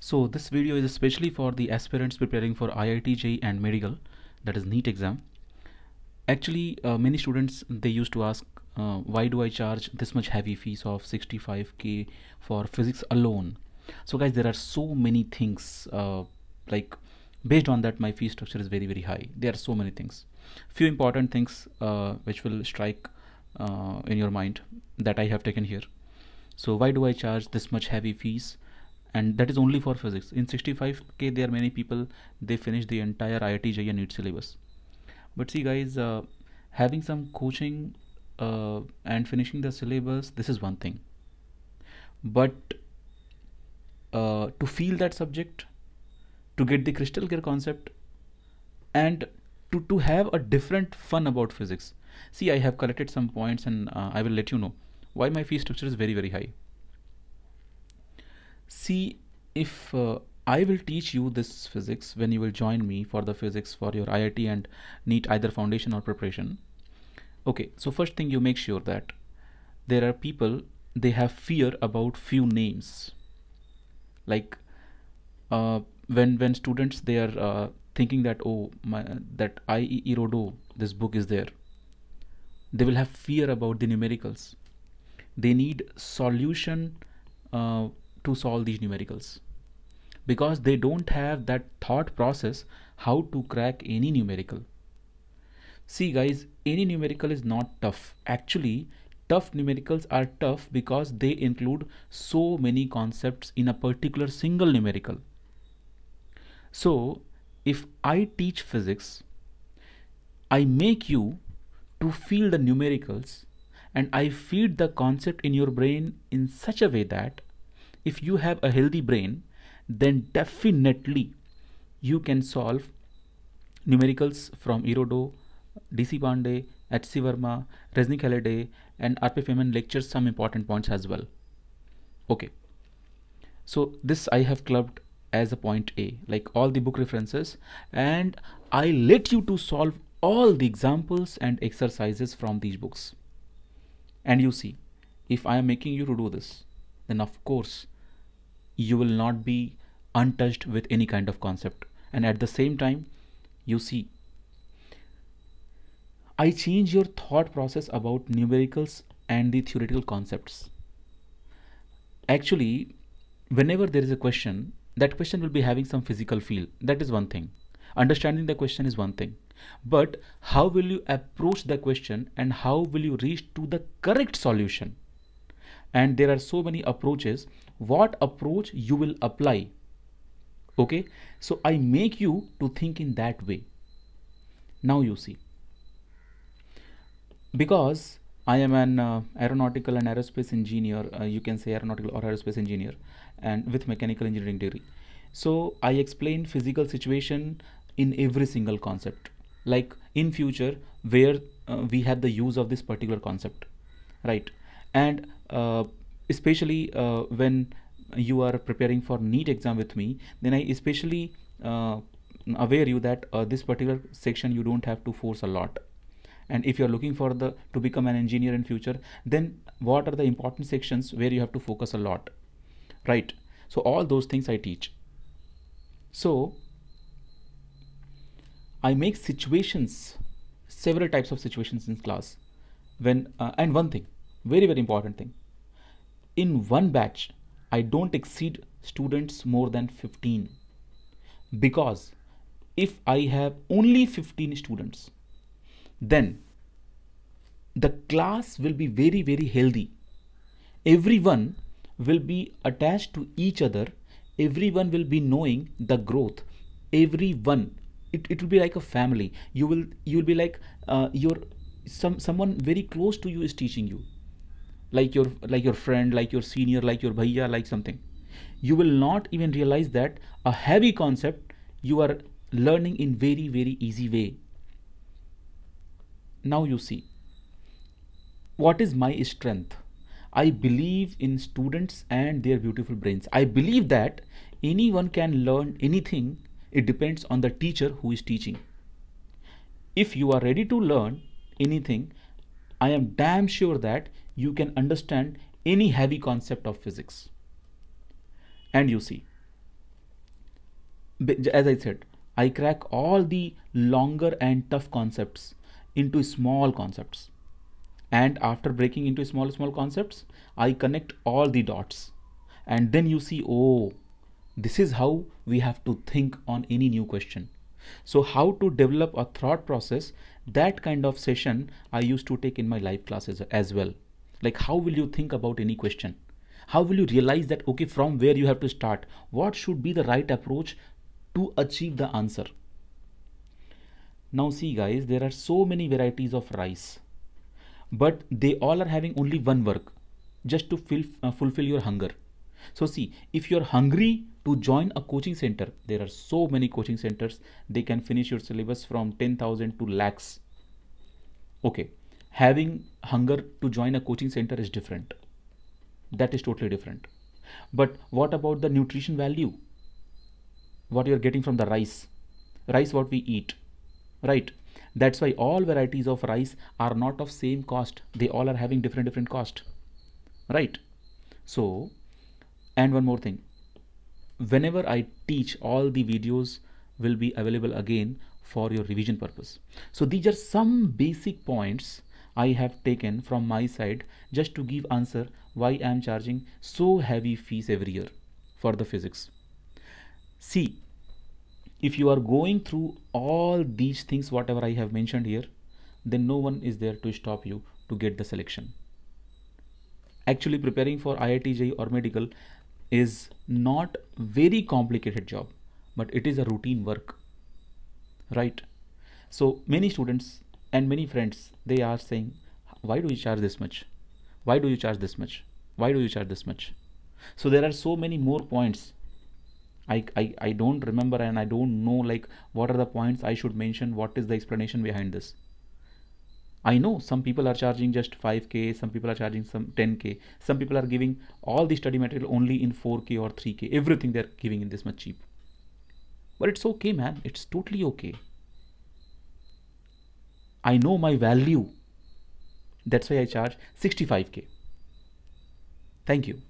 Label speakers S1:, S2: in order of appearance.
S1: So this video is especially for the aspirants preparing for IIT JEE and medical, that is NEET exam. Actually, many students they used to ask, why do I charge this much heavy fees of 65k for physics alone? So guys, there are so many things, like based on that my fee structure is very high. There are so many things. Few important things which will strike in your mind that I have taken here. So why do I charge this much heavy fees? And that is only for physics. In 65k there are many people, they finish the entire IIT JEE and NEET syllabus. But see guys, having some coaching and finishing the syllabus, this is one thing. But to feel that subject, to get the crystal clear concept, and to have a different fun about physics. See, I have collected some points and I will let you know why my fee structure is very high. See, if I will teach you this physics when you will join me for the physics for your IIT and NEET either foundation or preparation. Okay, so first thing, you make sure that there are people, they have fear about few names. Like when students they are thinking that, oh that IE Erodo, this book is there, they will have fear about the numericals. They need solution to solve these numericals, because they don't have that thought process how to crack any numerical. See guys, any numerical is not tough. Actually, tough numericals are tough because they include so many concepts in a particular single numerical. So if I teach physics, I make you to feel the numericals and I feed the concept in your brain in such a way that if you have a healthy brain, then definitely you can solve numericals from Erodo, DC Pandey, H.C. Verma, Rajni Halliday, and R.P. Feynman lectures some important points as well. Okay, so this I have clubbed as a point A, like all the book references, and I let you to solve all the examples and exercises from these books. And you see, if I am making you to do this, then of course you will not be untouched with any kind of concept. And at the same time, you see, I change your thought process about numericals and the theoretical concepts. Actually, whenever there is a question, that question will be having some physical feel. That is one thing. Understanding the question is one thing. But how will you approach the question and how will you reach to the correct solution? And there are so many approaches. What approach you will apply? Okay, so I make you to think in that way. Now you see, because I am an aeronautical and aerospace engineer, you can say aeronautical or aerospace engineer, and with mechanical engineering degree. So I explain physical situation in every single concept. Like in future, where we have the use of this particular concept, right? And especially when you are preparing for NEET exam with me, then I especially aware you that this particular section you don't have to force a lot. And if you're looking for the to become an engineer in future, then what are the important sections where you have to focus a lot, right? So all those things I teach. So I make situations, several types of situations in class. When and one thing, very important thing, in one batch I don't exceed students more than 15, because if I have only 15 students, then the class will be very healthy. Everyone will be attached to each other. Everyone will be knowing the growth. Everyone, it will be like a family. You will be like someone very close to you is teaching you, like your friend, like your senior, like your bhaiya, like something. You will not even realize that a heavy concept you are learning in very easy way. Now you see, what is my strength? I believe in students and their beautiful brains. I believe that anyone can learn anything. It depends on the teacher who is teaching. If you are ready to learn anything, I am damn sure that you can understand any heavy concept of physics. And you see, As I said, I crack all the longer and tough concepts into small concepts. And after breaking into small concepts, I connect all the dots. And then you see, oh, this is how we have to think on any new question. So how to develop a thought process, that kind of session I used to take in my live classes as well. Like, how will you think about any question? How will you realize that, okay, from where you have to start? What should be the right approach to achieve the answer? Now see guys, there are so many varieties of rice, but they all are having only one work, just to fulfill your hunger. So see, if you're hungry to join a coaching center, there are so many coaching centers, they can finish your syllabus from 10,000 to lakhs. Okay, having hunger to join a coaching center is different. That is totally different. But what about the nutrition value? What you're getting from the rice? Rice what we eat, right? That's why all varieties of rice are not of same cost. They all are having different cost, right? So, and one more thing, whenever I teach, all the videos will be available again for your revision purpose. So these are some basic points I have taken from my side just to give answer why I am charging so heavy fees every year for the physics. See, if you are going through all these things whatever I have mentioned here, then no one is there to stop you to get the selection. Actually preparing for IIT JEE or medical is not very complicated job, but it is a routine work, right? So many students and many friends, they are saying, why do you charge this much? Why do you charge this much? Why do you charge this much? So there are so many more points. I don't remember, and I don't know like what are the points I should mention, what is the explanation behind this. I know some people are charging just 5k, some people are charging some 10k, some people are giving all the study material only in 4k or 3k, everything they're giving in this much cheap. But it's okay, man, it's totally okay. I know my value. That's why I charge 65k. Thank you.